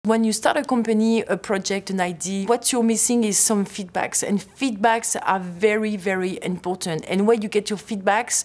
When you start a company, a project, an idea, what you're missing is some feedbacks. And feedbacks are very, very important. And where you get your feedbacks?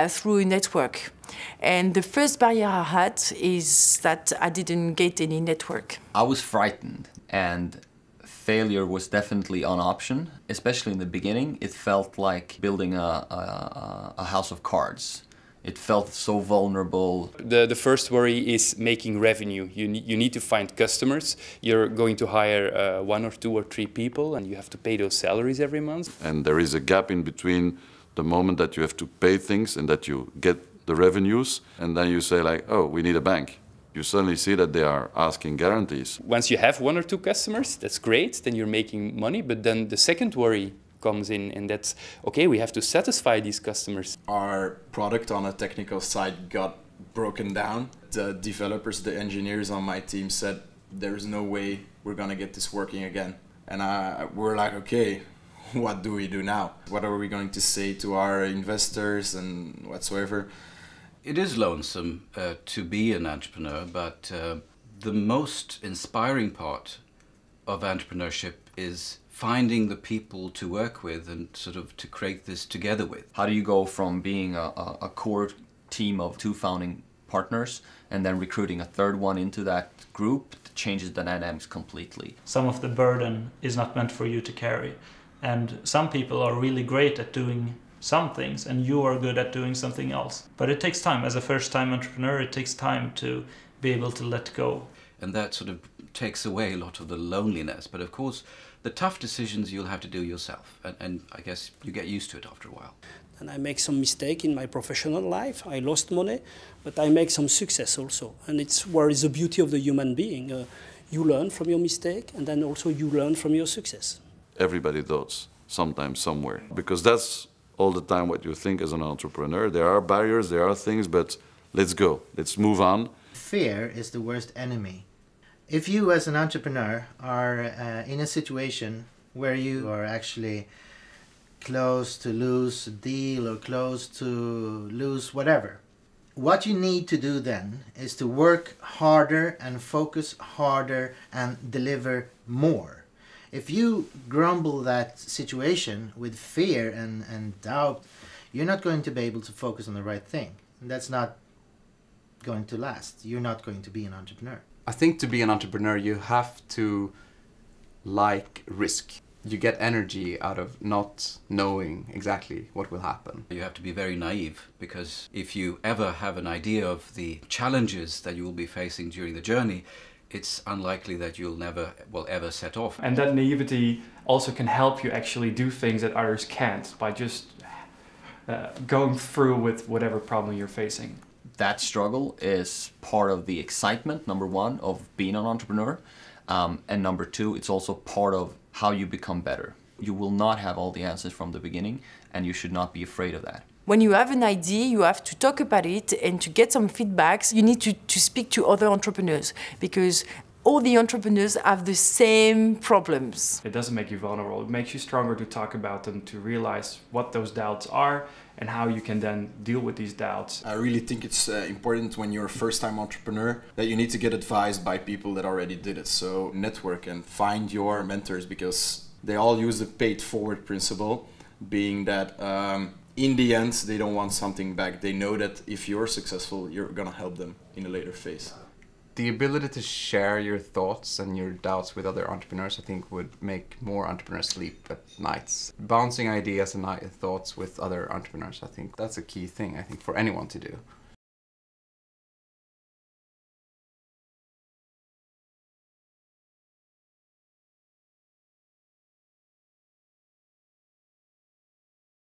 Through a network. And the first barrier I had is that I didn't get any network. I was frightened, and failure was definitely an option. Especially in the beginning, it felt like building a house of cards. It felt so vulnerable. The first worry is making revenue. You need to find customers. You're going to hire 1 or 2 or 3 people, and you have to pay those salaries every month. And there is a gap in between the moment that you have to pay things and that you get the revenues, and then you say like, oh, we need a bank. You suddenly see that they are asking guarantees. Once you have 1 or 2 customers, that's great, then you're making money, but then the second worry comes in, and that's, okay, we have to satisfy these customers. Our product on a technical side got broken down. The developers, the engineers on my team said, there's no way we're gonna get this working again. And we're like, okay, what do we do now? What are we going to say to our investors and whatsoever? It is lonesome to be an entrepreneur, but the most inspiring part of entrepreneurship is finding the people to work with and sort of to create this together with. How do you go from being a core team of 2 founding partners and then recruiting a 3rd one into that group? It changes the dynamics completely. Some of the burden is not meant for you to carry. And some people are really great at doing some things and you are good at doing something else. But it takes time. As a first-time entrepreneur, it takes time to be able to let go. And that sort of takes away a lot of the loneliness. But of course, the tough decisions you'll have to do yourself. And I guess you get used to it after a while. And I make some mistake in my professional life. I lost money, but I make some success also. And it's where is the beauty of the human being. You learn from your mistake, and then also you learn from your success. Everybody does, sometimes, somewhere. Because that's all the time what you think as an entrepreneur. There are barriers, there are things, but let's go, let's move on. Fear is the worst enemy. If you as an entrepreneur are in a situation where you are actually close to lose a deal or close to lose whatever, what you need to do then is to work harder and focus harder and deliver more. If you grumble that situation with fear and doubt, you're not going to be able to focus on the right thing. And that's not going to last. You're not going to be an entrepreneur. I think to be an entrepreneur, you have to like risk. You get energy out of not knowing exactly what will happen. You have to be very naive, because if you ever have an idea of the challenges that you will be facing during the journey, it's unlikely that you'll never, ever set off. And that naivety also can help you actually do things that others can't by just going through with whatever problem you're facing. That struggle is part of the excitement, number 1, of being an entrepreneur. And number 2, it's also part of how you become better. You will not have all the answers from the beginning, and you should not be afraid of that. When you have an idea, you have to talk about it, and to get some feedbacks, you need to speak to other entrepreneurs, because all the entrepreneurs have the same problems. It doesn't make you vulnerable. It makes you stronger to talk about them, to realize what those doubts are and how you can then deal with these doubts. I really think it's important when you're a first-time entrepreneur that you need to get advised by people that already did it. So network and find your mentors, because they all use the paid-forward principle, being that in the end, they don't want something back. They know that if you're successful, you're gonna help them in a later phase. The ability to share your thoughts and your doubts with other entrepreneurs, I think, would make more entrepreneurs sleep at nights. Bouncing ideas and thoughts with other entrepreneurs, I think that's a key thing, I think, for anyone to do.